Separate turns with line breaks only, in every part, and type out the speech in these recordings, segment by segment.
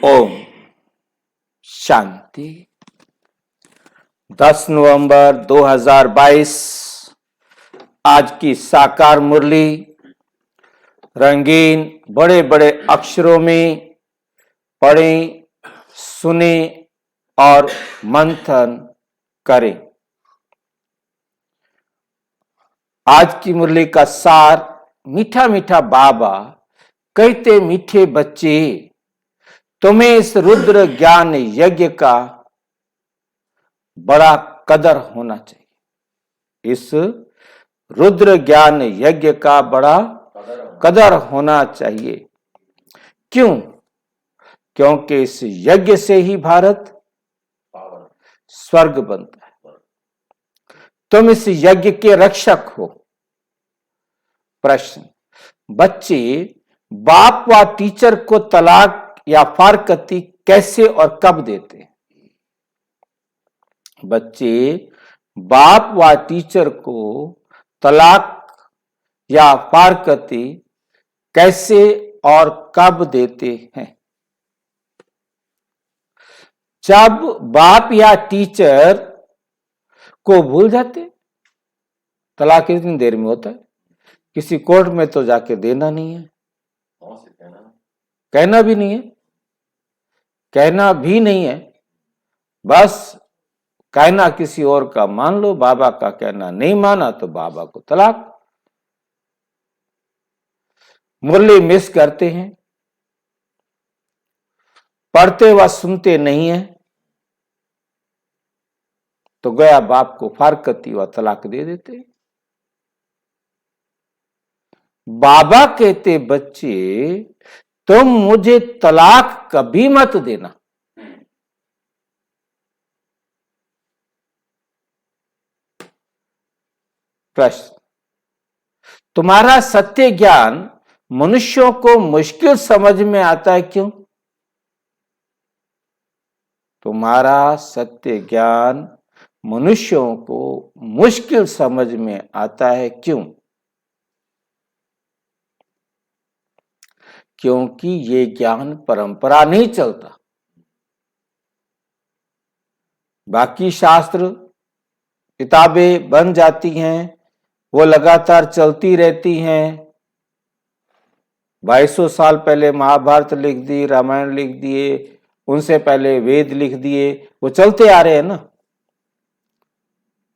ओम शांति। 10 नवंबर 2022 आज की साकार मुरली रंगीन बड़े बड़े अक्षरों में पढ़ें, सुने और मंथन करें। आज की मुरली का सार, मीठा मीठा बाबा कहते मीठे बच्चे, तुम्हें इस रुद्र ज्ञान यज्ञ का बड़ा कदर होना चाहिए। इस रुद्र ज्ञान यज्ञ का बड़ा कदर होना चाहिए। क्यों? क्योंकि इस यज्ञ से ही भारत स्वर्ग बनता है। तुम इस यज्ञ के रक्षक हो। प्रश्न: बच्चे बाप व टीचर को तलाक या फारकती कैसे और कब देते हैं? बच्चे बाप व टीचर को तलाक या फारकती कैसे और कब देते हैं? जब बाप या टीचर को भूल जाते। तलाक कितनी देर में होता है? किसी कोर्ट में तो जाके देना नहीं है, कहना भी नहीं है, कहना भी नहीं है, बस कहना किसी और का मान लो, बाबा का कहना नहीं माना तो बाबा को तलाक। मुरली मिस करते हैं, पढ़ते व सुनते नहीं है, तो गया बाप को फारकती व तलाक दे देते। बाबा कहते बच्चे तुम मुझे तलाक कभी मत देना। प्रश्न: तुम्हारा सत्य ज्ञान मनुष्यों को मुश्किल समझ में आता है, क्यों? तुम्हारा सत्य ज्ञान मनुष्यों को मुश्किल समझ में आता है, क्यों? क्योंकि ये ज्ञान परंपरा नहीं चलता। बाकी शास्त्र किताबें बन जाती हैं, वो लगातार चलती रहती हैं। 2200 साल पहले महाभारत लिख दी, रामायण लिख दिए, उनसे पहले वेद लिख दिए, वो चलते आ रहे हैं ना।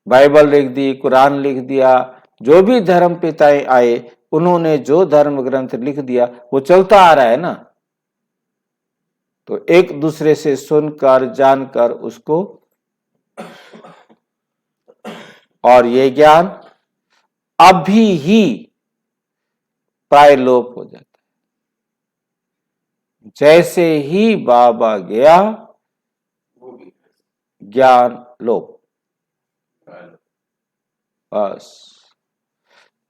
बाइबल लिख दी, कुरान लिख दिया, जो भी धर्म पिताएं आए उन्होंने जो धर्म ग्रंथ लिख दिया वो चलता आ रहा है ना। तो एक दूसरे से सुनकर जानकर उसको, और ये ज्ञान अभी ही प्राय लोप हो जाता है। जैसे ही बाबा गया ज्ञान लोप। बस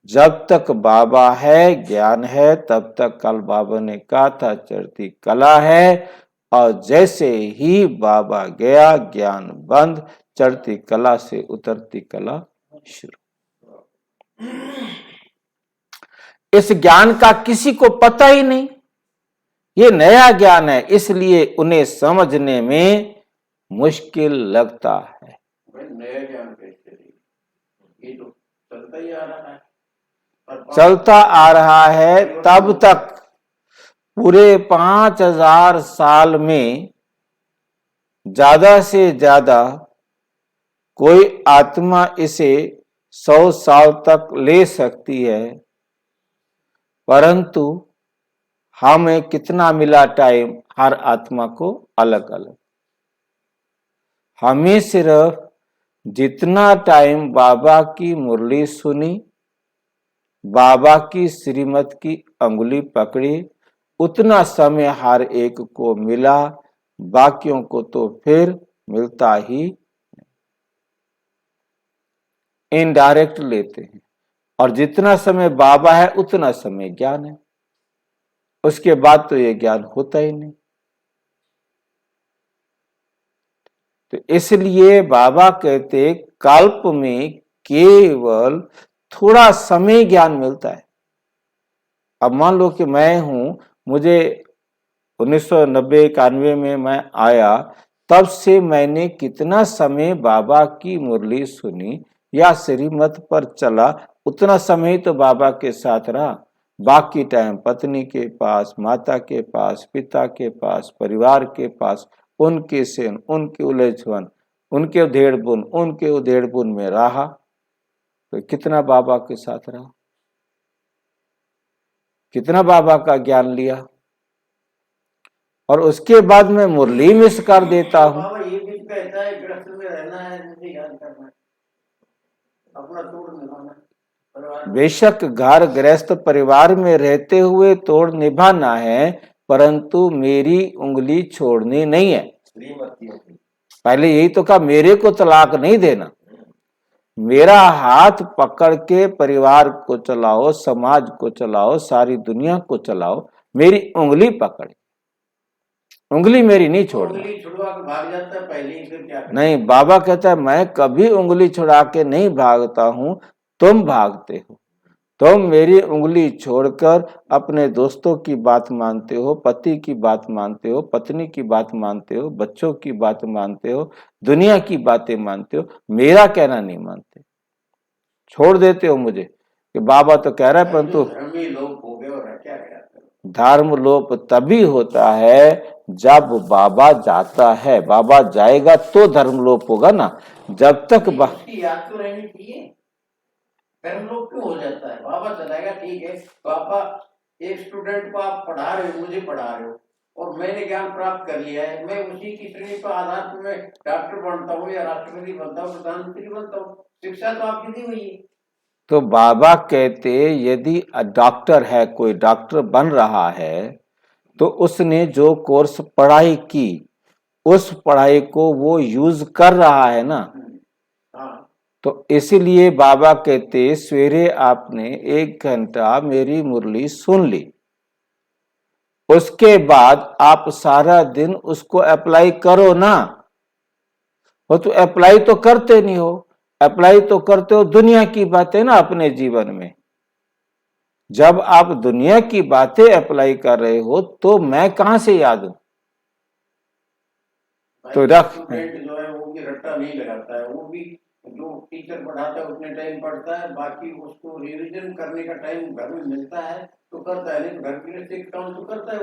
जब तक बाबा है ज्ञान है, तब तक कल बाबा ने कहा था चढ़ती कला है, और जैसे ही बाबा गया ज्ञान बंद, चढ़ती कला से उतरती कला शुरू। इस ज्ञान का किसी को पता ही नहीं, ये नया ज्ञान है, इसलिए उन्हें समझने में मुश्किल लगता है। नया ज्ञान कैसे? ये तो चलता ही आ रहा है, चलता आ रहा है तब तक। पूरे 5000 साल में ज्यादा से ज्यादा कोई आत्मा इसे 100 साल तक ले सकती है, परंतु हमें कितना मिला टाइम हर आत्मा को अलग अलग। हमें सिर्फ जितना टाइम बाबा की मुरली सुनी, बाबा की श्रीमत की अंगुली पकड़ी, उतना समय हर एक को मिला, बाकियों को तो फिर मिलता ही। इनडायरेक्ट लेते हैं, और जितना समय बाबा है उतना समय ज्ञान है, उसके बाद तो ये ज्ञान होता ही नहीं। तो इसलिए बाबा कहते कल्प में केवल थोड़ा समय ज्ञान मिलता है। अब मान लो कि मैं हूं, मुझे 1990-91 में मैं आया, तब से मैंने कितना समय बाबा की मुरली सुनी या श्रीमत पर चला, उतना समय ही तो बाबा के साथ रहा। बाकी टाइम पत्नी के पास, माता के पास, पिता के पास, परिवार के पास, उनके सेन, उनके उलझन, उनके उधेड़ बुन में रहा। तो कितना बाबा के साथ रहा, कितना बाबा का ज्ञान लिया, और उसके बाद मैं मुरली मिस कर देता हूँ।
बाबा ये भी कहता है गृहस्थ में रहना है, मुझे याद करना है, अपना तोड़ निभाना।
बेशक घर गृहस्थ परिवार में रहते हुए तोड़ निभाना है, परंतु मेरी उंगली छोड़नी नहीं है। पहले यही तो कहा, मेरे को तलाक नहीं देना, मेरा हाथ पकड़ के परिवार को चलाओ, समाज को चलाओ, सारी दुनिया को चलाओ, मेरी उंगली पकड़, उंगली मेरी नहीं छोड़ना।
उंगली छुड़वा के भाग जाता है पहले ही, फिर क्या करता?
नहीं, बाबा कहता है मैं कभी उंगली छुड़ा के नहीं भागता हूं, तुम भागते हो। तुम मेरी उंगली छोड़कर अपने दोस्तों की बात मानते हो, पति की बात मानते हो, पत्नी की बात मानते हो, बच्चों की बात मानते हो, दुनिया की बातें मानते हो, मेरा कहना नहीं मानते, छोड़ देते हो मुझे कि बाबा तो कह रहा है, परंतु धर्म लोप तभी होता है जब बाबा जाता है। बाबा जाएगा तो धर्म लोप होगा ना, जब तक
याद तो रहनी चाहिए। धर्म लोप क्यों हो जाता है? बाबा चलाएगा, ठीक है, बाबा एक स्टूडेंट को आप पढ़ा रहे हो, मुझे पढ़ा रहे हो, और मैंने ज्ञान प्राप्त कर लिया है, मैं उसी की श्रेणी पर आधार पर मैं डॉक्टर बनता हूँ या राष्ट्रपति बनता हूँ, प्रधानमंत्री बनता हूँ, शिक्षा तो आपकी दी हुई है।
तो बाबा कहते यदि डॉक्टर है, कोई डॉक्टर बन रहा है, तो उसने जो कोर्स पढ़ाई की, उस पढ़ाई को वो यूज कर रहा है ना। तो इसीलिए बाबा कहते सवेरे आपने 1 घंटा मेरी मुरली सुन ली, उसके बाद आप सारा दिन उसको अप्लाई करो ना। वो तो अप्लाई तो करते नहीं हो, अप्लाई तो करते हो दुनिया की बातें ना अपने जीवन में। जब आप दुनिया की बातें अप्लाई कर रहे हो तो मैं कहां से याद हूं? तो रख
जो है वो भी रट्टा नहीं लगाता है, वो भी जो टीचर पढ़ाता है उतने टाइम पढ़ता है, बाकी उसको रिवीजन करने का टाइम घर में मिलता है तो करता है, नहीं घर के काम तो करता है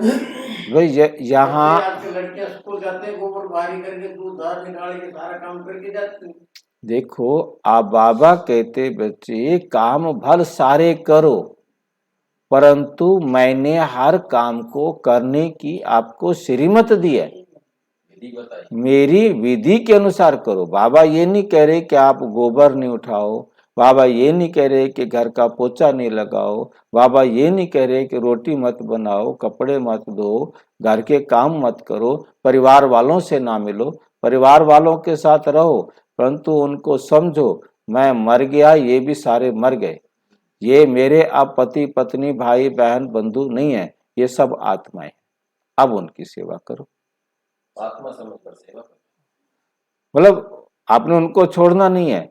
भाई। यहाँ
लड़कियां स्कूल जाते हैं, गोबर बाहरी करके दूध धार निकाल के सारा काम करके जाती हैं।
देखो, आप बाबा कहते बच्चे काम भल सारे करो, परंतु मैंने हर काम को करने की आपको श्रीमत दी है, मेरी विधि के अनुसार करो। बाबा ये नहीं कह रहे कि आप गोबर नहीं उठाओ, बाबा ये नहीं कह रहे कि घर का पोछा नहीं लगाओ, बाबा ये नहीं कह रहे कि रोटी मत बनाओ, कपड़े मत धो, घर के काम मत करो, परिवार वालों से ना मिलो, परिवार वालों के साथ रहो, परंतु उनको समझो मैं मर गया, ये भी सारे मर गए, ये मेरे अब पति पत्नी भाई बहन बंधु नहीं है, ये सब आत्माएं, अब उनकी सेवा करो।
आत्मा समझकर सेवा करो,
मतलब आपने उनको छोड़ना नहीं है,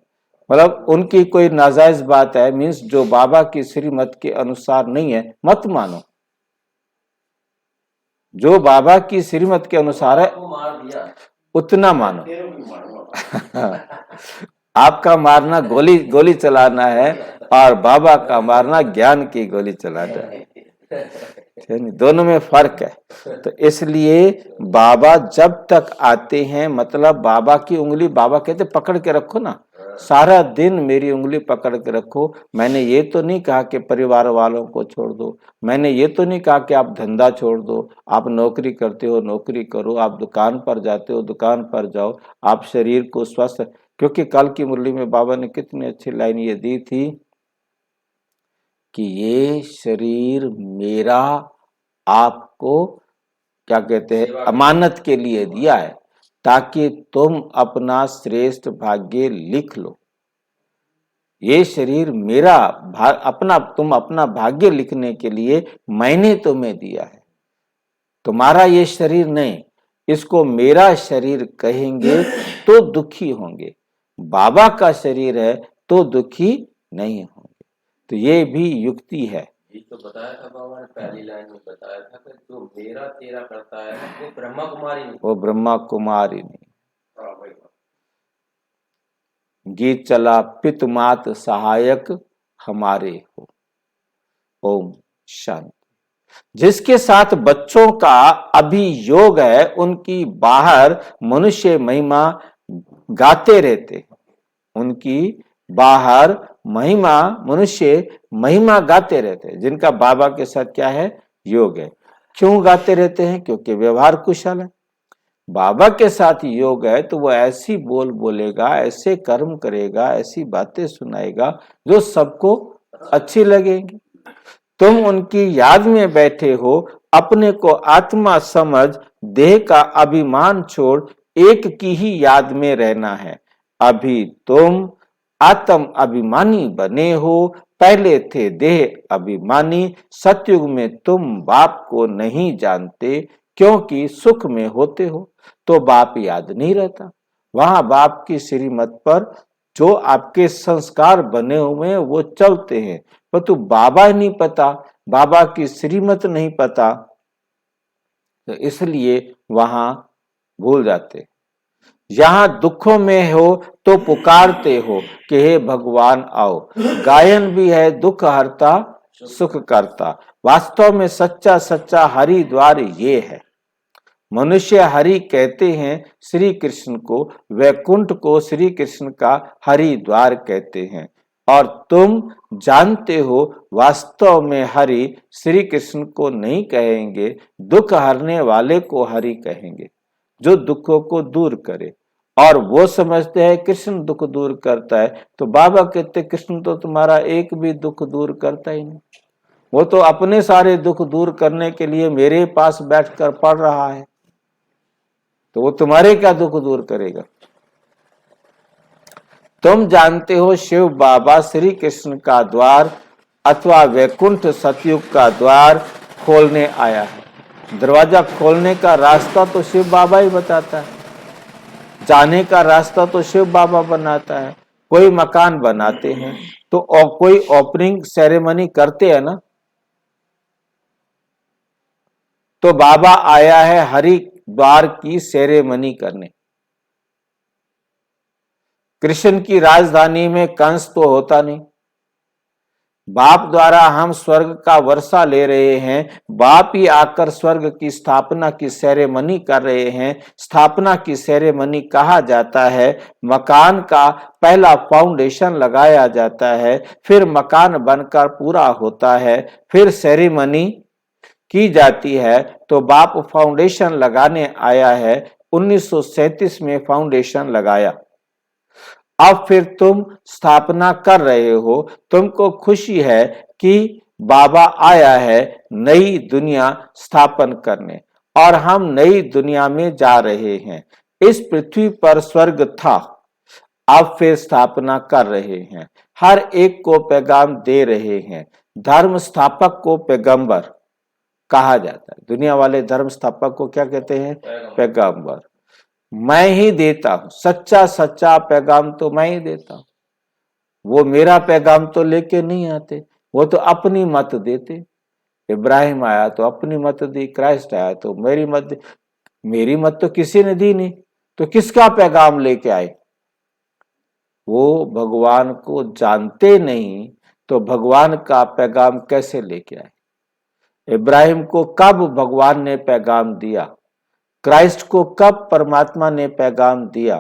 मतलब उनकी कोई नाजायज बात है, मीन्स जो बाबा की श्रीमत के अनुसार नहीं है, मत मानो। जो बाबा की श्रीमत के अनुसार है उतना मानो। आपका मारना गोली चलाना है, और बाबा का मारना ज्ञान की गोली चलाना है, दोनों में फर्क है। तो इसलिए बाबा जब तक आते हैं, मतलब बाबा की उंगली, बाबा कहते पकड़ के रखो ना, सारा दिन मेरी उंगली पकड़ के रखो। मैंने ये तो नहीं कहा कि परिवार वालों को छोड़ दो, मैंने ये तो नहीं कहा कि आप धंधा छोड़ दो, आप नौकरी करते हो नौकरी करो, आप दुकान पर जाते हो दुकान पर जाओ, आप शरीर को स्वस्थ, क्योंकि कल की मुरली में बाबा ने कितनी अच्छी लाइन ये दी थी कि ये शरीर मेरा आपको क्या कहते हैं, अमानत के लिए दिया है, ताकि तुम अपना श्रेष्ठ भाग्य लिख लो। ये शरीर मेरा तुम अपना भाग्य लिखने के लिए मैंने तुम्हें दिया है, तुम्हारा ये शरीर नहीं, इसको मेरा शरीर कहेंगे तो दुखी होंगे, बाबा का शरीर है तो दुखी नहीं होंगे। तो ये भी युक्ति है
ये तो बताया था बाबा ने, पहली लाइन में बताया था कि जो मेरा तेरा करता है वो ब्रह्मा कुमारी नहीं।
वो ब्रह्मा कुमारी नहीं।
हाँ भाई।
गीत चला पित मात सहायक हमारे हो। ओम शांति। जिसके साथ बच्चों का अभियोग है उनकी बाहर मनुष्य महिमा गाते रहते, उनकी बाहर महिमा मनुष्य महिमा गाते रहते, जिनका बाबा के साथ क्या है, योग है। क्यों गाते रहते हैं? क्योंकि व्यवहार कुशल है। बाबा के साथ योग है तो वो ऐसी बोल बोलेगा, ऐसे कर्म करेगा, ऐसी बातें सुनाएगा जो सबको अच्छी लगेगी। तुम उनकी याद में बैठे हो, अपने को आत्मा समझ देह का अभिमान छोड़ एक की ही याद में रहना है। अभी तुम आत्म अभिमानी बने हो, पहले थे देह अभिमानी। सतयुग में तुम बाप को नहीं जानते क्योंकि सुख में होते हो तो बाप याद नहीं रहता। वहां बाप की श्रीमत पर जो आपके संस्कार बने हुए हैं वो चलते हैं, परंतु बाबा नहीं पता, बाबा की श्रीमत नहीं पता, तो इसलिए वहां भूल जाते। यहां दुखों में हो तो पुकारते हो कि हे भगवान आओ। गायन भी है दुख हरता सुख करता। वास्तव में सच्चा सच्चा हरि द्वार ये है। मनुष्य हरि कहते हैं श्री कृष्ण को, वैकुंठ को श्री कृष्ण का हरि द्वार कहते हैं। और तुम जानते हो वास्तव में हरि श्री कृष्ण को नहीं कहेंगे, दुख हरने वाले को हरि कहेंगे, जो दुखों को दूर करे। और वो समझते हैं कृष्ण दुख दूर करता है, तो बाबा कहते कृष्ण तो तुम्हारा एक भी दुख दूर करता ही नहीं, वो तो अपने सारे दुख दूर करने के लिए मेरे पास बैठकर पढ़ रहा है, तो वो तुम्हारे क्या दुख दूर करेगा। तुम जानते हो शिव बाबा श्री कृष्ण का द्वार अथवा वैकुंठ सतयुग का द्वार खोलने आया है। दरवाजा खोलने का रास्ता तो शिव बाबा ही बताता है, जाने का रास्ता तो शिव बाबा बनाता है। कोई मकान बनाते हैं तो कोई ओपनिंग सेरेमनी करते हैं ना, तो बाबा आया है हरि द्वार की सेरेमनी करने। कृष्ण की राजधानी में कंस तो होता नहीं। बाप द्वारा हम स्वर्ग का वर्षा ले रहे हैं, बाप ही आकर स्वर्ग की स्थापना की सेरेमनी कर रहे हैं। स्थापना की सेरेमनी कहा जाता है, मकान का पहला फाउंडेशन लगाया जाता है, फिर मकान बनकर पूरा होता है, फिर सेरेमनी की जाती है। तो बाप फाउंडेशन लगाने आया है, 1937 में फाउंडेशन लगाया। अब फिर तुम स्थापना कर रहे हो, तुमको खुशी है कि बाबा आया है नई दुनिया स्थापन करने, और हम नई दुनिया में जा रहे हैं। इस पृथ्वी पर स्वर्ग था, अब फिर स्थापना कर रहे हैं, हर एक को पैगाम दे रहे हैं। धर्म स्थापक को पैगंबर कहा जाता है। दुनिया वाले धर्म स्थापक को क्या कहते हैं? पैगंबर। मैं ही देता हूं सच्चा सच्चा पैगाम, तो मैं ही देता हूं। वो मेरा पैगाम तो लेके नहीं आते, वो तो अपनी मत देते। इब्राहिम आया तो अपनी मत दी, क्राइस्ट आया तो मेरी मत दी। मेरी मत तो किसी ने दी नहीं, तो किसका पैगाम लेके आए? वो भगवान को जानते नहीं तो भगवान का पैगाम कैसे लेके आए? इब्राहिम को कब भगवान ने पैगाम दिया? क्राइस्ट को कब परमात्मा ने पैगाम दिया?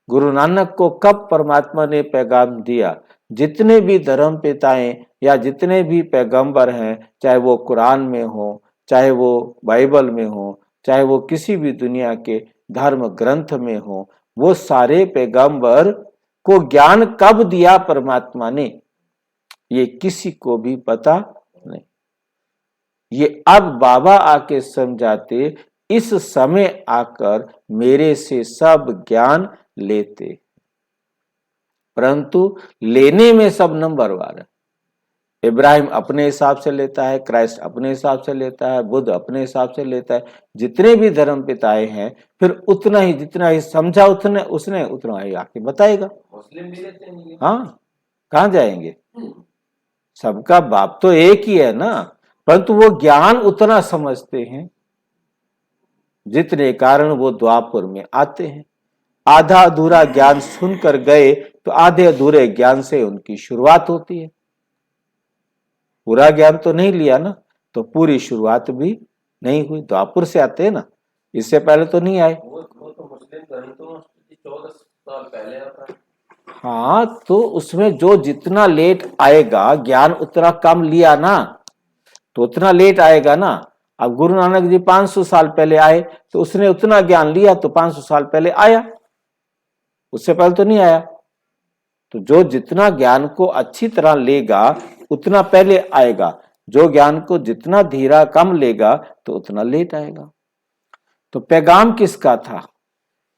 गुरु नानक को कब परमात्मा ने पैगाम दिया? जितने भी धर्म पिताएं या जितने भी पैगंबर हैं, चाहे वो कुरान में हो, चाहे वो बाइबल में हो, चाहे वो किसी भी दुनिया के धर्म ग्रंथ में हो, वो सारे पैगंबर को ज्ञान कब दिया परमात्मा ने, ये किसी को भी पता नहीं। ये अब बाबा आके समझाते, इस समय आकर मेरे से सब ज्ञान लेते, परंतु लेने में सब नंबरवार है। इब्राहिम अपने हिसाब से लेता है, क्राइस्ट अपने हिसाब से लेता है, बुद्ध अपने हिसाब से लेता है, जितने भी धर्म पिताए हैं, फिर उतना ही जितना ही समझा उसने उतना ही आके बताएगा।
मुस्लिम भी लेते हैं।
हाँ, कहाँ जाएंगे? सबका बाप तो एक ही है ना, परंतु वो ज्ञान उतना समझते हैं जितने कारण वो द्वापर में आते हैं। आधा अधूरा ज्ञान सुनकर गए तो आधे अधूरे ज्ञान से उनकी शुरुआत होती है। पूरा ज्ञान तो नहीं लिया ना, तो पूरी शुरुआत भी नहीं हुई। द्वापर से आते हैं ना, इससे पहले तो नहीं आए।
वो तो मुस्लिम ग्रंथों 14 साल पहले आता है।
हाँ, तो उसमें जो जितना लेट आएगा ज्ञान उतना कम लिया ना, तो उतना लेट आएगा ना। अब गुरु नानक जी 500 साल पहले आए तो उसने उतना ज्ञान लिया तो 500 साल पहले आया, उससे पहले तो नहीं आया। तो जो जितना ज्ञान को अच्छी तरह लेगा उतना पहले आएगा, जो ज्ञान को जितना धीरा कम लेगा तो उतना लेट आएगा। तो पैगाम किसका था,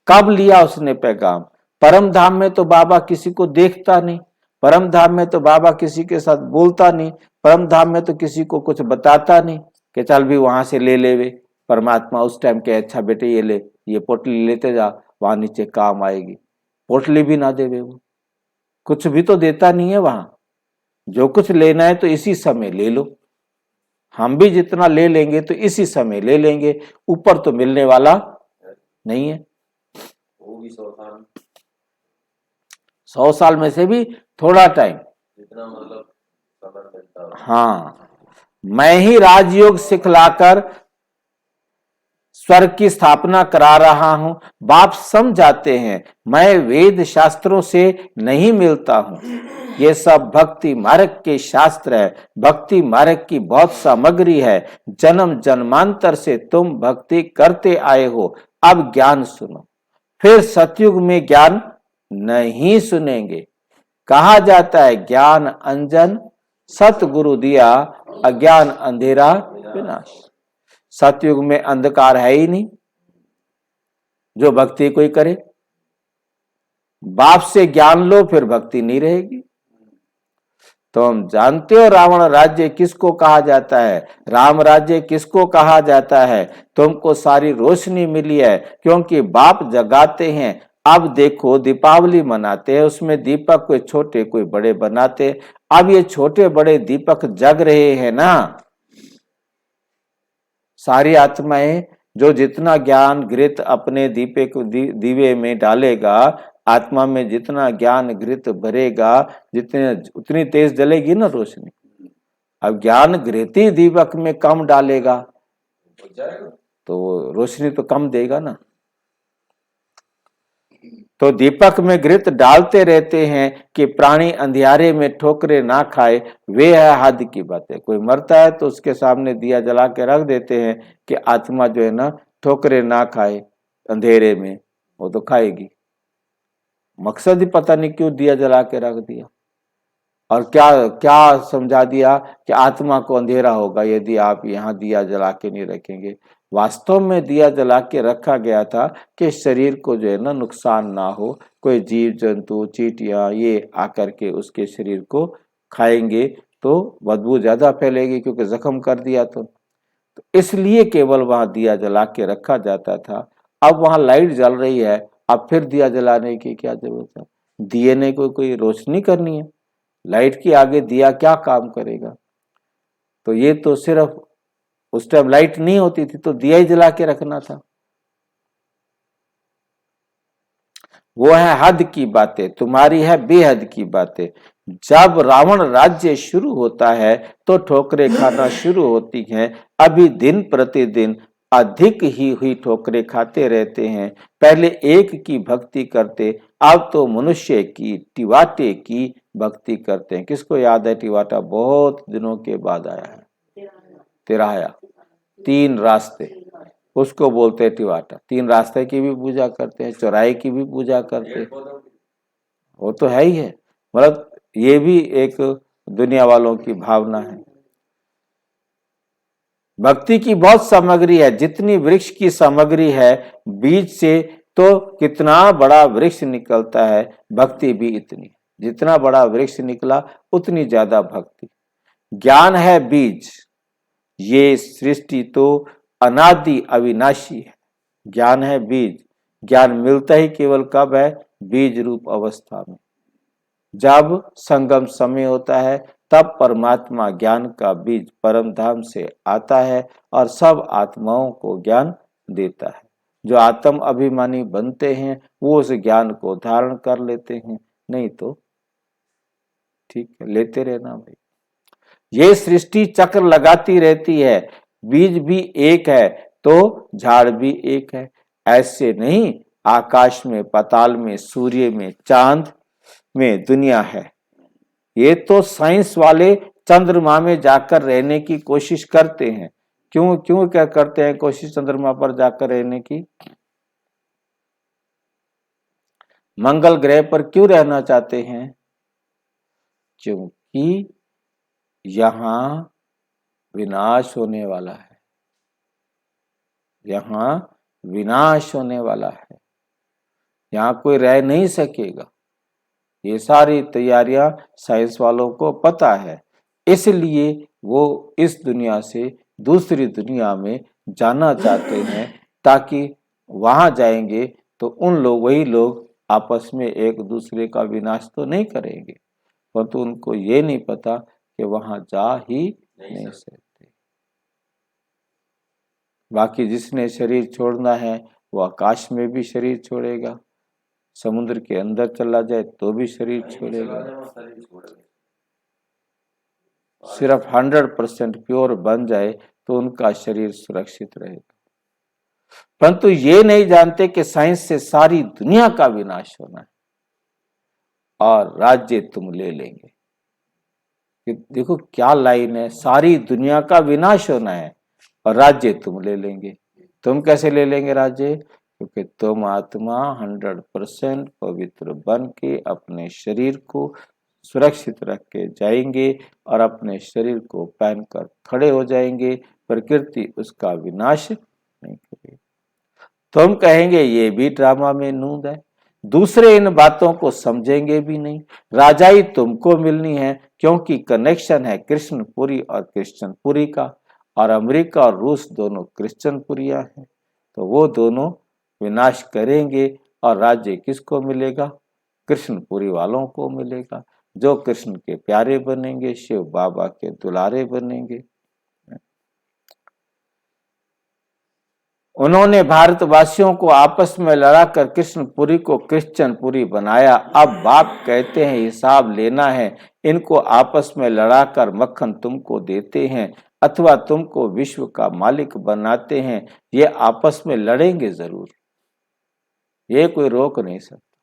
कब लिया उसने पैगाम? परम धाम में तो बाबा किसी को देखता नहीं, परम धाम में तो बाबा किसी के साथ बोलता नहीं, परम धाम में तो किसी को कुछ बताता नहीं कि चल भी वहां से ले ले वे। परमात्मा उस टाइम के अच्छा बेटे ये ले, ये पोटली लेते जा, वहां नीचे काम आएगी। पोटली भी ना देवे, वो कुछ भी तो देता नहीं है वहां। जो कुछ लेना है तो इसी समय ले लो, हम भी जितना ले लेंगे तो इसी समय ले लेंगे, ऊपर तो मिलने वाला नहीं है।
वो भी 100 साल,
100 साल में से भी थोड़ा टाइम,
जितना मतलब समय मिलता है।
हाँ, मैं ही राजयोग सिखलाकर स्वर्ग की स्थापना करा रहा हूं। बाप समझाते हैं मैं वेद शास्त्रों से नहीं मिलता हूं, ये सब भक्ति मार्ग के शास्त्र है, भक्ति मार्ग की बहुत सामग्री है। जन्म जन्मांतर से तुम भक्ति करते आए हो, अब ज्ञान सुनो। फिर सतयुग में ज्ञान नहीं सुनेंगे। कहा जाता है ज्ञान अंजन सतगुरु दिया, अज्ञान अंधेरा विनाश। सतयुग में अंधकार है ही नहीं जो भक्ति कोई करे। बाप से ज्ञान लो फिर भक्ति नहीं रहेगी। तो हम जानते हो रावण राज्य किसको कहा जाता है, राम राज्य किसको कहा जाता है? तुमको सारी रोशनी मिली है क्योंकि बाप जगाते हैं। अब देखो दीपावली मनाते हैं, उसमें दीपक कोई छोटे कोई बड़े बनाते। अब ये छोटे बड़े दीपक जग रहे हैं ना। सारी आत्माएं जो जितना ज्ञान घृत अपने दीवे में डालेगा, आत्मा में जितना ज्ञान घृत भरेगा जितने उतनी तेज जलेगी ना रोशनी। अब ज्ञान घृती दीपक में कम डालेगा तो रोशनी तो कम देगा ना। तो दीपक में घृत डालते रहते हैं कि प्राणी अंधियारे में ठोकरे ना खाए, वे है हद की बातें। कोई मरता है तो उसके सामने दिया जला के रख देते हैं कि आत्मा जो है ना ठोकरे ना खाए अंधेरे में, वो तो खाएगी। मकसद ही पता नहीं क्यों दिया जला के रख दिया, और क्या क्या समझा दिया कि आत्मा को अंधेरा होगा यदि आप यहाँ दिया जला के नहीं रखेंगे। वास्तव में दिया जला के रखा गया था कि शरीर को जो है ना नुकसान ना हो, कोई जीव जंतु चींटियां ये आकर के उसके शरीर को खाएंगे तो बदबू ज्यादा फैलेगी, क्योंकि जख्म कर दिया तो इसलिए केवल वहां दिया जला के रखा जाता था। अब वहां लाइट जल रही है, अब फिर दिया जलाने की क्या जरूरत है? दिए ने कोई रोशनी करनी है, लाइट के आगे दिया क्या काम करेगा? तो ये तो सिर्फ उस टाइम लाइट नहीं होती थी तो दिया ही जला के रखना था। वो है हद की बातें, तुम्हारी है बेहद की बातें। जब रावण राज्य शुरू होता है तो ठोकरे खाना शुरू होती हैं। अभी दिन प्रतिदिन अधिक ही हुई ठोकरे खाते रहते हैं। पहले एक की भक्ति करते, अब तो मनुष्य की टिवाटे की भक्ति करते हैं। किसको याद है टिवाटा? बहुत दिनों के बाद आया है, तिराया, 3 रास्ते उसको बोलते हैं टिवाटा। 3 रास्ते की भी पूजा करते हैं, चौराहे की भी पूजा करते हैं। वो तो है ही है, मतलब ये भी एक दुनिया वालों की भावना है। भक्ति की बहुत सामग्री है, जितनी वृक्ष की सामग्री है बीज से तो कितना बड़ा वृक्ष निकलता है, भक्ति भी इतनी। जितना बड़ा वृक्ष निकला उतनी ज्यादा भक्ति। ज्ञान है बीज, ये सृष्टि तो अनादि अविनाशी है। ज्ञान है बीज, ज्ञान मिलता ही केवल कब है? बीज रूप अवस्था में। जब संगम समय होता है तब परमात्मा ज्ञान का बीज परम धाम से आता है और सब आत्माओं को ज्ञान देता है। जो आत्म अभिमानी बनते हैं वो उस ज्ञान को धारण कर लेते हैं, नहीं तो ठीक है, लेते रहना भाई। ये सृष्टि चक्र लगाती रहती है, बीज भी एक है तो झाड़ भी एक है। ऐसे नहीं आकाश में, पाताल में, सूर्य में, चांद में दुनिया है। ये तो साइंस वाले चंद्रमा में जाकर रहने की कोशिश करते हैं। क्यों क्यों क्या करते हैं कोशिश चंद्रमा पर जाकर रहने की? मंगल ग्रह पर क्यों रहना चाहते हैं? क्योंकि यहां विनाश होने वाला है, यहां विनाश होने वाला है, यहां कोई रह नहीं सकेगा। ये सारी तैयारियां साइंस वालों को पता है, इसलिए वो इस दुनिया से दूसरी दुनिया में जाना चाहते हैं, ताकि वहां जाएंगे तो उन लोग, वही लोग आपस में एक दूसरे का विनाश तो नहीं करेंगे, परंतु उनको ये नहीं पता कि वहां जा ही नहीं सकते। बाकी जिसने शरीर छोड़ना है वो आकाश में भी शरीर छोड़ेगा, समुद्र के अंदर चला जाए तो भी शरीर छोड़ेगा। सिर्फ 100% प्योर बन जाए तो उनका शरीर सुरक्षित रहेगा। परंतु ये नहीं जानते कि साइंस से सारी दुनिया का विनाश होना है और राज्य तुम ले लेंगे। देखो क्या लाइन है, सारी दुनिया का विनाश होना है और राज्य तुम ले लेंगे। तुम कैसे ले लेंगे राज्य? क्योंकि तुम आत्मा 100% पवित्र बन के अपने शरीर को सुरक्षित रख के जाएंगे और अपने शरीर को पहनकर खड़े हो जाएंगे, प्रकृति उसका विनाश नहीं करेगी। तुम कहेंगे ये भी ड्रामा में नूंद है, दूसरे इन बातों को समझेंगे भी नहीं। राजाई तुमको मिलनी है क्योंकि कनेक्शन है कृष्णपुरी और क्रिश्चियनपुरी का, और अमेरिका और रूस दोनों क्रिश्चियनपुरियां हैं, तो वो दोनों विनाश करेंगे और राज्य किसको मिलेगा? कृष्णपुरी वालों को मिलेगा, जो कृष्ण के प्यारे बनेंगे, शिव बाबा के दुलारे बनेंगे। उन्होंने भारतवासियों को आपस में लड़ाकर कृष्णपुरी को क्रिश्चियनपुरी बनाया। अब बाप कहते हैं हिसाब लेना है, इनको आपस में लड़ाकर मक्खन तुमको देते हैं अथवा तुमको विश्व का मालिक बनाते हैं। ये आपस में लड़ेंगे जरूर, ये कोई रोक नहीं सकता।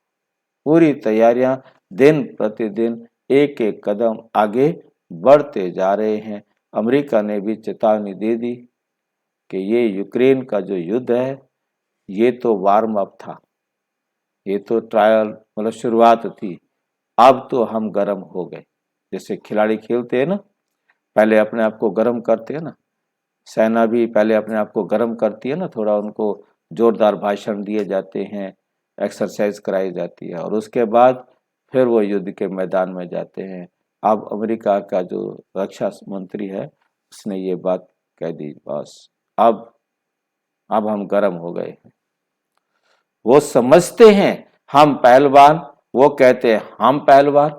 पूरी तैयारियां दिन प्रतिदिन एक एक कदम आगे बढ़ते जा रहे हैं। अमेरिका ने भी चेतावनी दे दी कि ये यूक्रेन का जो युद्ध है ये तो वार्म अप था, ये तो ट्रायल मतलब शुरुआत थी, अब तो हम गर्म हो गए। जैसे खिलाड़ी खेलते हैं ना, पहले अपने आप को गर्म करते हैं ना, सेना भी पहले अपने आप को गर्म करती है ना, थोड़ा उनको जोरदार भाषण दिए जाते हैं, एक्सरसाइज कराई जाती है और उसके बाद फिर वो युद्ध के मैदान में जाते हैं। अब अमेरिका का जो रक्षा मंत्री है उसने ये बात कह दी, बस अब हम गर्म हो गए हैं। वो समझते हैं हम पहलवान, वो कहते हैं हम पहलवान,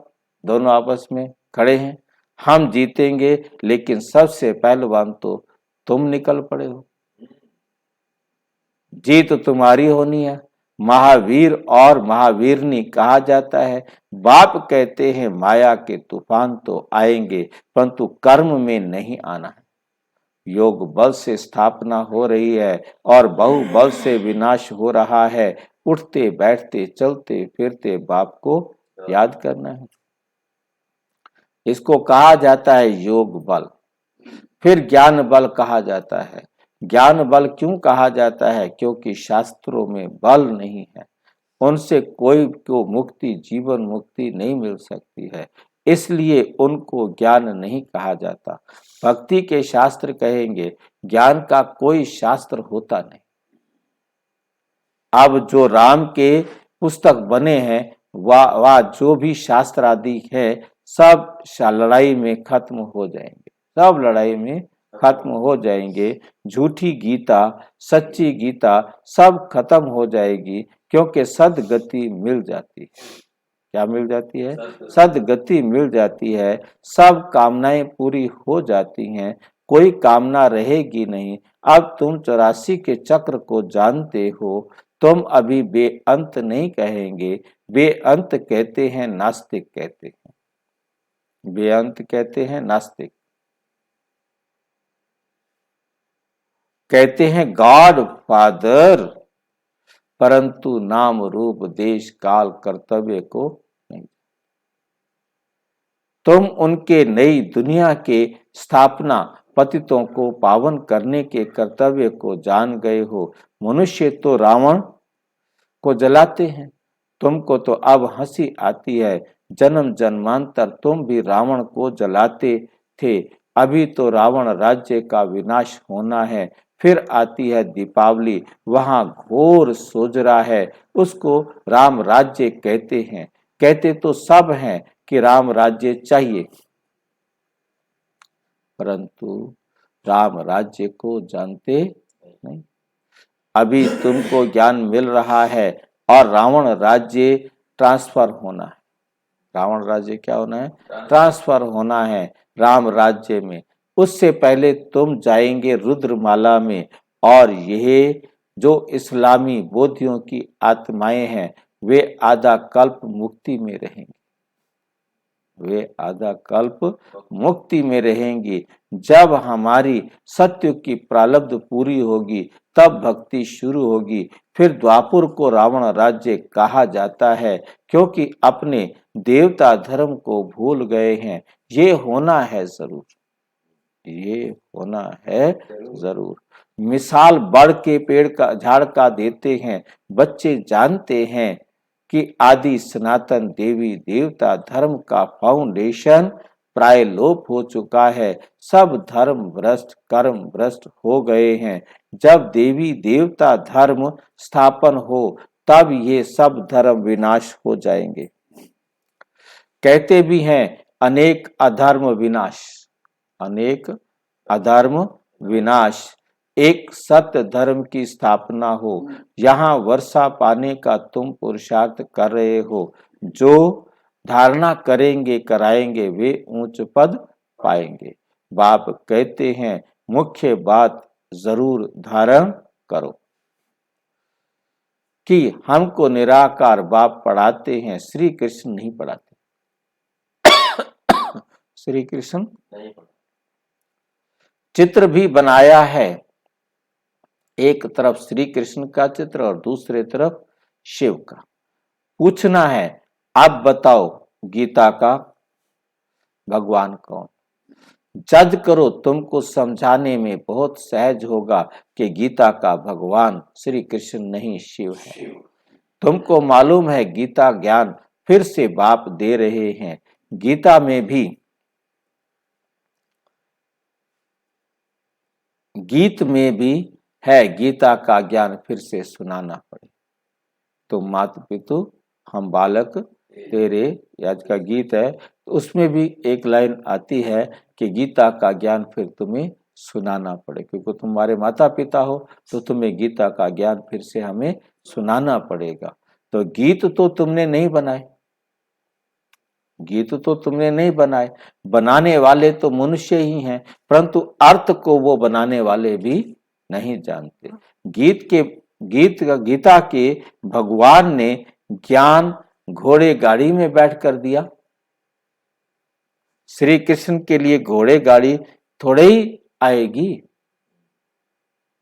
दोनों आपस में खड़े हैं, हम जीतेंगे, लेकिन सबसे पहलवान तो तुम निकल पड़े हो, जीत तुम्हारी होनी है। महावीर और महावीरनी कहा जाता है। बाप कहते हैं माया के तूफान तो आएंगे परंतु कर्म में नहीं आना है। योग बल से स्थापना हो रही है और बहुबल से विनाश हो रहा है। उठते बैठते चलते फिरते बाप को याद करना है। इसको कहा जाता है योग बल। फिर ज्ञान बल कहा जाता है। ज्ञान बल क्यों कहा जाता है? क्योंकि शास्त्रों में बल नहीं है, उनसे कोई को मुक्ति, जीवन मुक्ति नहीं मिल सकती है, इसलिए उनको ज्ञान नहीं कहा जाता। भक्ति के शास्त्र कहेंगे, ज्ञान का कोई शास्त्र होता नहीं। अब जो राम के पुस्तक बने हैं वह जो भी शास्त्र आदि है सब लड़ाई में खत्म हो जाएंगे, सब लड़ाई में खत्म हो जाएंगे। झूठी गीता, सच्ची गीता सब खत्म हो जाएगी, क्योंकि सदगति मिल जाती है। क्या मिल जाती है?
सद्गति।
सद्गति मिल जाती है। सब कामनाएं पूरी हो जाती हैं, कोई कामना रहेगी नहीं। अब तुम 84 के चक्र को जानते हो। तुम अभी बेअंत नहीं कहेंगे, बेअंत कहते हैं नास्तिक कहते हैं, बेअंत कहते हैं नास्तिक, कहते हैं गॉड फादर, परंतु नाम रूप देश काल कर्तव्य को नहीं। तुम उनके नई दुनिया के स्थापना, पतितों को पावन करने के कर्तव्य को जान गए हो। मनुष्य तो रावण को जलाते हैं, तुमको तो अब हंसी आती है। जन्म जन्मांतर तुम भी रावण को जलाते थे। अभी तो रावण राज्य का विनाश होना है, फिर आती है दीपावली, वहां घोर सोजरा है, उसको राम राज्य कहते हैं। कहते तो सब हैं कि राम राज्य चाहिए, परंतु राम राज्य को जानते नहीं। अभी तुमको ज्ञान मिल रहा है और रावण राज्य ट्रांसफर होना है। रावण राज्य क्या होना है? ट्रांसफर होना है राम राज्य में। उससे पहले तुम जाएंगे रुद्रमाला में, और यह जो इस्लामी बोधियों की आत्माएं हैं वे आधा कल्प मुक्ति में रहेंगी, वे आधा कल्प मुक्ति में रहेंगी। जब हमारी सत्य की प्रारब्ध पूरी होगी तब भक्ति शुरू होगी। फिर द्वापुर को रावण राज्य कहा जाता है, क्योंकि अपने देवता धर्म को भूल गए हैं। ये होना है जरूर, ये होना है जरूर। मिसाल बढ़ के पेड़ का झाड़ का देते हैं। बच्चे जानते हैं कि आदि सनातन देवी देवता धर्म का फाउंडेशन प्राय लोप हो चुका है। सब धर्म भ्रष्ट, कर्म भ्रष्ट हो गए हैं। जब देवी देवता धर्म स्थापन हो तब ये सब धर्म विनाश हो जाएंगे। कहते भी हैं अनेक अधर्म विनाश, अनेक अधर्म विनाश, एक सत्य धर्म की स्थापना हो। यहाँ वर्षा पाने का तुम पुरुषार्थ कर रहे हो। जो धारणा करेंगे कराएंगे वे उच्च पद पाएंगे। बाप कहते हैं मुख्य बात जरूर धारण करो। कि हमको निराकार बाप पढ़ाते हैं, श्री कृष्ण नहीं पढ़ाते। श्री कृष्ण
नहीं पढ़ा।
चित्र भी बनाया है, एक तरफ श्री कृष्ण का चित्र और दूसरे तरफ शिव का। पूछना है आप बताओ गीता का भगवान कौन? जज करो, तुमको समझाने में बहुत सहज होगा कि गीता का भगवान श्री कृष्ण नहीं शिव है। तुमको मालूम है गीता ज्ञान फिर से बाप दे रहे हैं। गीता में भी गीत में भी है, गीता का ज्ञान फिर से सुनाना पड़े। तो मात पितु हम बालक तेरे, आज का गीत है, तो उसमें भी एक लाइन आती है कि गीता का ज्ञान फिर तुम्हें सुनाना पड़े, क्योंकि तुम्हारे माता पिता हो तो तुम्हें गीता का ज्ञान फिर से हमें सुनाना पड़ेगा। तो गीत तो तुमने नहीं बनाए, गीत तो तुमने नहीं बनाए, बनाने वाले तो मनुष्य ही हैं, परंतु अर्थ को वो बनाने वाले भी नहीं जानते। गीता के भगवान ने ज्ञान घोड़े गाड़ी में बैठ कर दिया। श्री कृष्ण के लिए घोड़े गाड़ी थोड़े ही आएगी।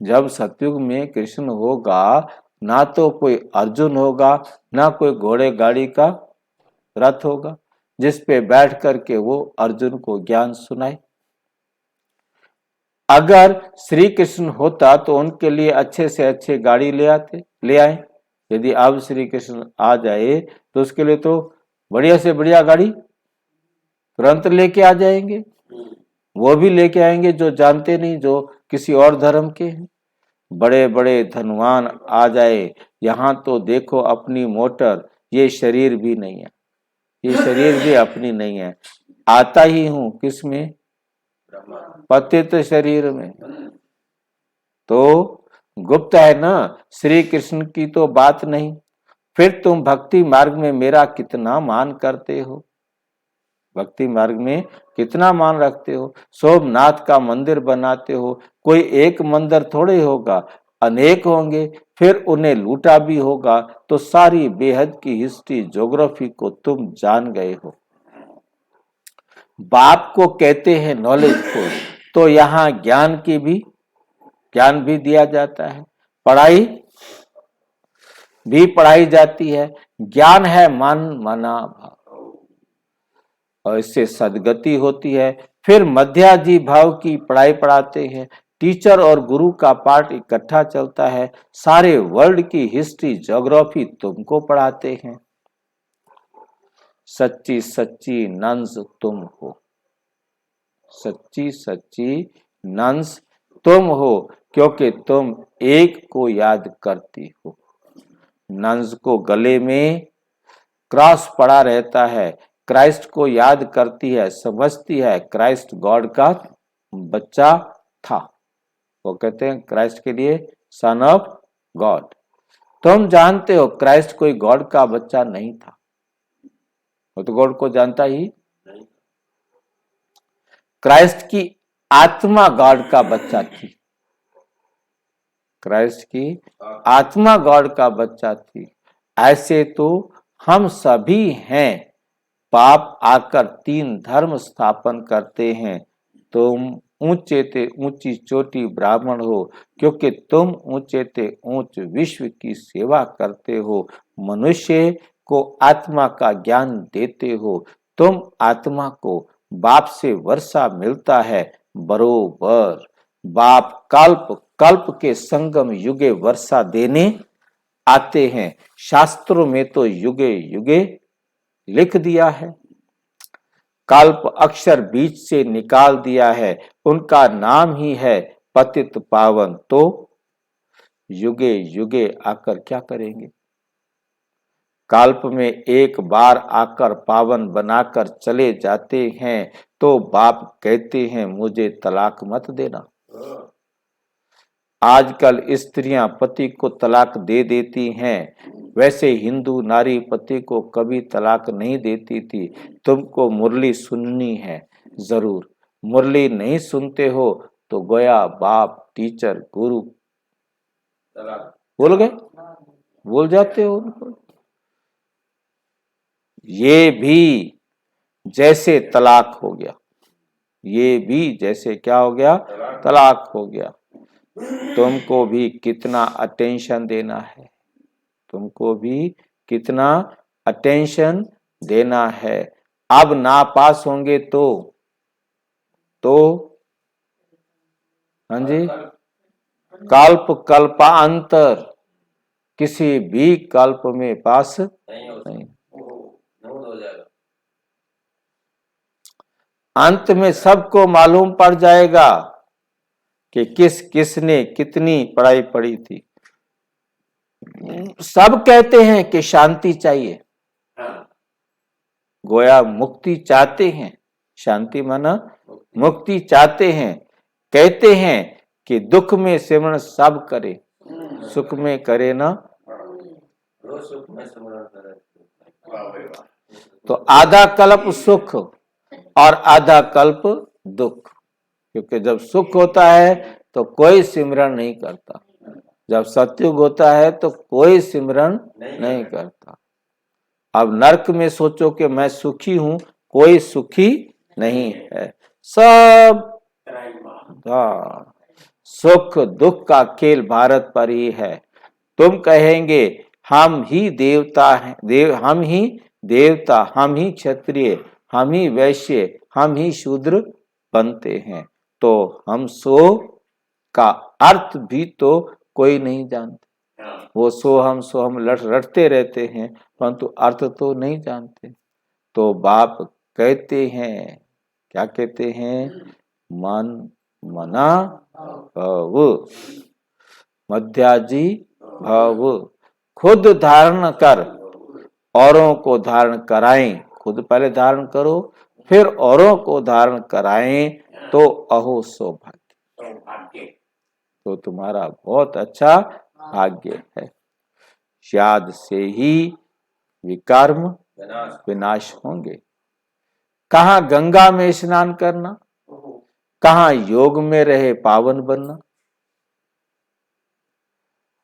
जब सतयुग में कृष्ण होगा ना तो कोई अर्जुन होगा ना कोई घोड़े गाड़ी का रथ होगा जिस पे बैठ करके वो अर्जुन को ज्ञान सुनाए। अगर श्री कृष्ण होता तो उनके लिए अच्छे से अच्छे गाड़ी ले आए। यदि अब श्री कृष्ण आ जाए तो उसके लिए तो बढ़िया से बढ़िया गाड़ी तुरंत लेके आ जाएंगे। वो भी लेके आएंगे जो जानते नहीं, जो किसी और धर्म के हैं। बड़े बड़े धनवान आ जाए, यहाँ तो देखो अपनी मोटर, ये शरीर भी नहीं है, ये शरीर भी अपनी नहीं है, आता ही हूं किसमें? पतित शरीर में। तो गुप्त है ना, श्री कृष्ण की तो बात नहीं। फिर तुम भक्ति मार्ग में मेरा कितना मान करते हो, भक्ति मार्ग में कितना मान रखते हो। सोमनाथ का मंदिर बनाते हो, कोई एक मंदिर थोड़े होगा, अनेक होंगे, फिर उन्हें लूटा भी होगा, तो सारी बेहद की हिस्ट्री ज्योग्राफी को तुम जान गए हो। बाप को कहते हैं नॉलेजफुल, तो यहाँ ज्ञान भी दिया जाता है, पढ़ाई भी पढ़ाई जाती है। ज्ञान है मन मना भाव, और इससे सदगति होती है। फिर मध्याजी भाव की पढ़ाई पढ़ाते हैं, टीचर और गुरु का पाठ इकट्ठा चलता है, सारे वर्ल्ड की हिस्ट्री ज्योग्राफी तुमको पढ़ाते हैं। सच्ची सच्ची नंस तुम हो, सच्ची सच्ची नंस तुम हो, क्योंकि तुम एक को याद करती हो। नंस को गले में क्रॉस पड़ा रहता है, क्राइस्ट को याद करती है, समझती है क्राइस्ट गॉड का बच्चा था। वो कहते हैं क्राइस्ट के लिए सन ऑफ गॉड। तुम जानते हो क्राइस्ट कोई गॉड का बच्चा नहीं था, वो तो गॉड को जानता ही नहीं। क्राइस्ट की आत्मा गॉड का बच्चा थी, क्राइस्ट की आत्मा गॉड का बच्चा थी। ऐसे तो हम सभी हैं, पाप आकर 3 धर्म स्थापन करते हैं। तुम ऊंचे ते ऊंची चोटी ब्राह्मण हो, क्योंकि तुम ऊंचे ते ऊंच विश्व की सेवा करते हो, मनुष्य को आत्मा का ज्ञान देते हो। तुम आत्मा को बाप से वर्षा मिलता है बरोबर। बाप कल्प कल्प के संगम युगे वर्षा देने आते हैं। शास्त्रों में तो युगे युगे लिख दिया है, कल्प अक्षर बीच से निकाल दिया है, उनका नाम ही है पतित पावन। तो युगे युगे आकर क्या करेंगे? कल्प में एक बार आकर पावन बनाकर चले जाते हैं, तो बाप कहते हैं मुझे तलाक मत देना। आजकल स्त्रियां पति को तलाक दे देती हैं, वैसे हिंदू नारी पति को कभी तलाक नहीं देती थी। तुमको मुरली सुननी है जरूर, मुरली नहीं सुनते हो तो गोया बाप टीचर गुरु भूल गए, भूल जाते हो उनको। ये भी जैसे तलाक हो गया, ये भी जैसे क्या हो गया? तलाक हो गया। तुमको भी कितना अटेंशन देना है, तुमको भी कितना अटेंशन देना है। अब ना पास होंगे तो हाँ जी, कल्प कल्पांतर, किसी भी कल्प में पास नहीं। अंत में सबको मालूम पड़ जाएगा कि किसने कितनी पढ़ाई पढ़ी थी। सब कहते हैं कि शांति चाहिए, गोया मुक्ति चाहते हैं, शांति माना मुक्ति चाहते हैं। कहते हैं कि दुख में सिमरण सब करे, सुख में करे ना। तो आधा कल्प सुख और आधा कल्प दुख, क्योंकि जब सुख होता है तो कोई सिमरण नहीं करता, जब सतयुग होता है तो कोई सिमरण नहीं करता। अब नरक में सोचो कि मैं सुखी हूं, कोई सुखी नहीं है, सब सुख दुख का खेल भारत पर ही है। तुम कहेंगे हम ही देवता हैं, हम ही देवता, हम ही क्षत्रिय, हम ही वैश्य, हम ही शूद्र बनते हैं, तो हम सो का अर्थ भी तो कोई नहीं जानते। वो सो हम रटते रहते हैं, परंतु अर्थ तो नहीं जानते। तो बाप कहते हैं, क्या कहते हैं? मन मना भव, मध्याजी भव। खुद धारण कर, औरों को धारण कराएं। खुद पहले धारण करो, फिर औरों को धारण कराएं, तो अहो सौभाग्य, तो तुम्हारा बहुत अच्छा भाग्य है। याद से ही विकर्म
विनाश
विनाश होंगे। कहाँ गंगा में स्नान करना, कहाँ योग में रहे पावन बनना।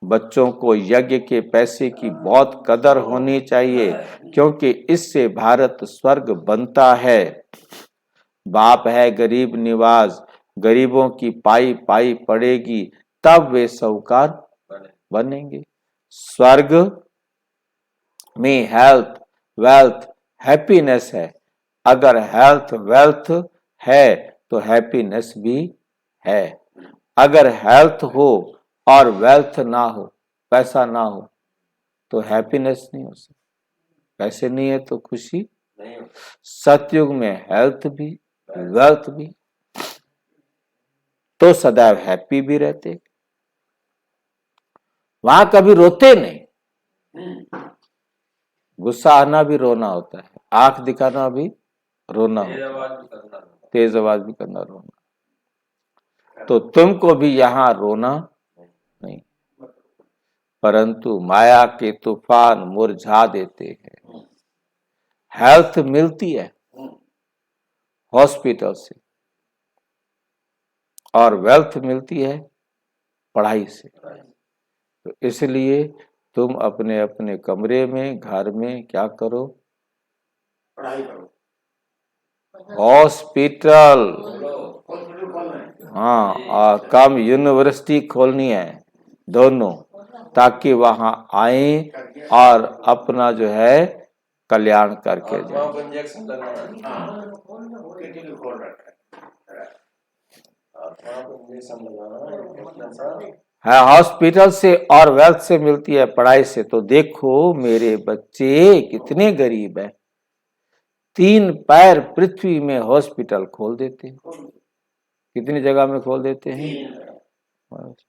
बच्चों को यज्ञ के पैसे की बहुत कदर होनी चाहिए, क्योंकि इससे भारत स्वर्ग बनता है। बाप है गरीब निवाज, गरीबों की पाई पाई पड़ेगी, तब वे साहूकार बनेंगे। स्वर्ग में हेल्थ वेल्थ हैप्पीनेस है। अगर हेल्थ वेल्थ है तो हैप्पीनेस भी है। अगर हेल्थ हो और वेल्थ ना हो, पैसा ना हो, तो हैप्पीनेस नहीं हो सकती। पैसे नहीं है तो खुशी
नहीं हो।
सतयुग में हेल्थ भी वेल्थ भी, तो सदैव हैप्पी भी रहते। वहां कभी रोते नहीं। गुस्सा आना भी रोना होता है, आंख दिखाना भी रोना होता है, तेज आवाज भी करना रोना। तो तुमको भी यहां रोना नहीं, परंतु माया के तूफान मुरझा देते हैं। हेल्थ मिलती है हॉस्पिटल से और वेल्थ मिलती है पढ़ाई से। तो इसलिए तुम अपने अपने कमरे में घर में क्या करो,
पढ़ाई करो।
हॉस्पिटल,
हॉस्पिटल खोलना है।
हाँ, और कम यूनिवर्सिटी खोलनी है, दोनों, ताकि वहां आए और अपना जो है कल्याण करके
आत्माओं को
जाए।
इंजेक्शन लगाना है।
हाँ, किसी खोल रखा है।
आत्माओं को इंजेक्शन लगाना है, कितना सा
है हॉस्पिटल से और वेल्थ से मिलती है पढ़ाई से। तो देखो मेरे बच्चे कितने गरीब हैं, 3 पैर पृथ्वी में हॉस्पिटल खोल देते हैं। कितनी जगह में खोल देते हैं?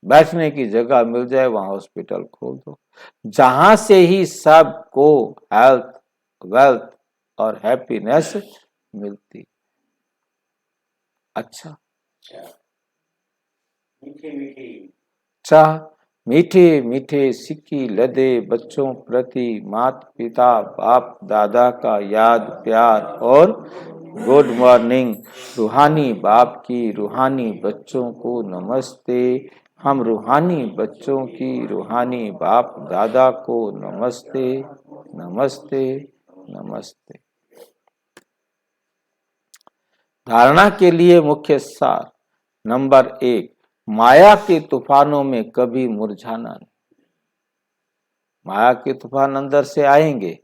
बैठने की जगह मिल जाए वहां हॉस्पिटल खोल दो, जहां से ही सबको हेल्थ वेल्थ और हैप्पीनेस मिलती। अच्छा,
मीठी मीठी
चाह मीठे मीठे सिक्की लदे बच्चों प्रति माता पिता बाप दादा का याद प्यार और गुड मॉर्निंग। रूहानी बाप की रूहानी बच्चों को नमस्ते। हम रूहानी बच्चों की रूहानी बाप दादा को नमस्ते नमस्ते नमस्ते। धारणा के लिए मुख्य सार। नंबर 1, माया के तूफानों में कभी मुरझाना नहीं। माया के तूफान अंदर से आएंगे,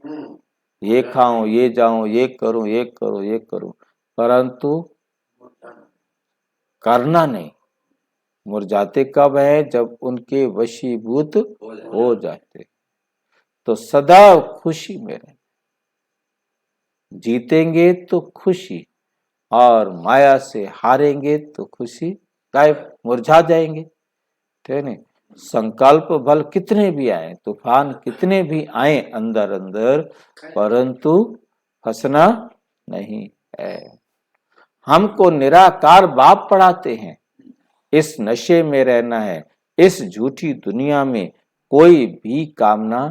ये खाऊं, ये जाऊं, ये करूं, ये करूं, ये करूं, परंतु करना नहीं। मुरझाते कब है? जब उनके वशीभूत हो जाते। तो सदैव खुशी में रहें। जीतेंगे तो खुशी, और माया से हारेंगे तो खुशी गायब, मुरझा जाएंगे। ठीक है। संकल्प बल कितने भी आए, तूफान कितने भी आए अंदर अंदर, परंतु फंसना नहीं है। हमको निराकार बाप पढ़ाते हैं, इस नशे में रहना है, इस झूठी दुनिया में कोई भी कामना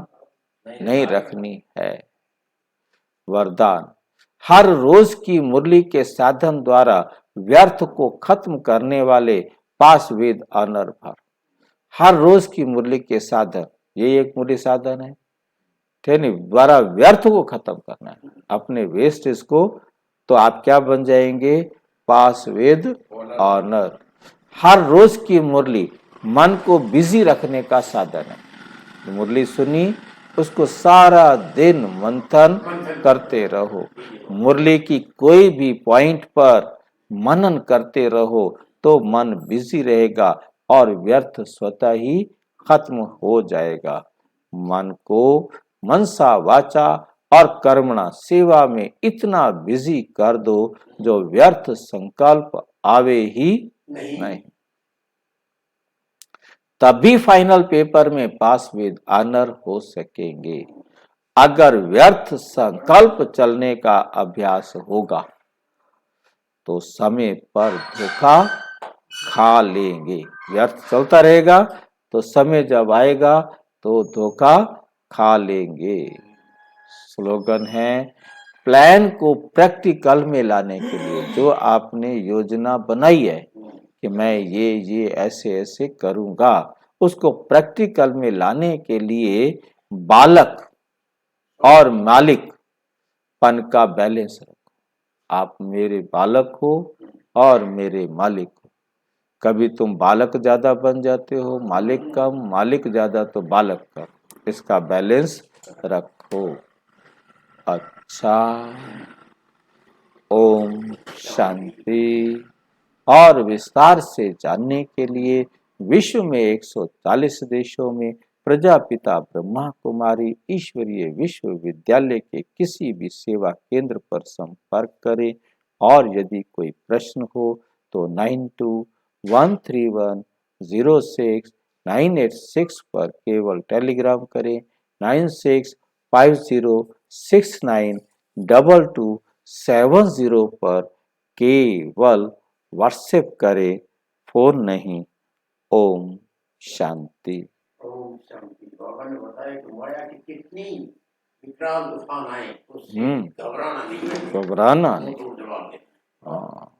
नहीं रखनी है। वरदान। हर रोज की मुरली के साधन द्वारा व्यर्थ को खत्म करने वाले पास वेद ऑनर भर। हर रोज की मुरली के साधन, ये एक मुरली साधन है, ठीक है, द्वारा व्यर्थ को खत्म करना है, अपने वेस्टेज को। तो आप क्या बन जाएंगे? पास वेद ऑनर। हर रोज की मुरली मन को बिजी रखने का साधन है। मुरली सुनी, उसको सारा दिन मंथन करते रहो। मुरली की कोई भी पॉइंट पर मनन करते रहो तो मन बिजी रहेगा और व्यर्थ स्वतः ही खत्म हो जाएगा। मन को मनसा वाचा और कर्मणा सेवा में इतना बिजी कर दो जो व्यर्थ संकल्प आवे ही नहीं। तभी फाइनल पेपर में पास विद ऑनर हो सकेंगे। अगर व्यर्थ संकल्प चलने का अभ्यास होगा तो समय पर धोखा खा लेंगे। व्यर्थ चलता रहेगा तो समय जब आएगा तो धोखा खा लेंगे। स्लोगन है, प्लान को प्रैक्टिकल में लाने के लिए जो आपने योजना बनाई है कि मैं ये ऐसे ऐसे करूंगा, उसको प्रैक्टिकल में लाने के लिए बालक और मालिक पन का बैलेंस रखो। आप मेरे बालक हो और मेरे मालिक हो। कभी तुम बालक ज्यादा बन जाते हो, मालिक कम, मालिक ज्यादा तो बालक कम। इसका बैलेंस रखो। अच्छा, ओम शांति। और विस्तार से जानने के लिए विश्व में 140 देशों में प्रजापिता ब्रह्मा कुमारी ईश्वरीय विश्वविद्यालय के किसी भी सेवा केंद्र पर संपर्क करें। और यदि कोई प्रश्न हो तो 9213106986 पर केवल टेलीग्राम करें। 9650692270 पर केवल व्हाट्सएप करें, फोन नहीं। ओम शांति।
ओम शांति। बाबा ने बताया कि माया की कितनी विकराल तूफान आए, उससे घबराना नहीं है,
घबराना नहीं।
तो जवाब दे।
हाँ,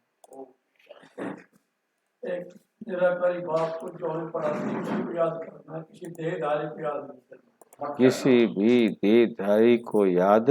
एक निराकारी बाप को जो हमें पढ़ाते हैं उसी को याद करना है, किसी देहधारी को याद नहीं करना।
किसी भी देहधारी को याद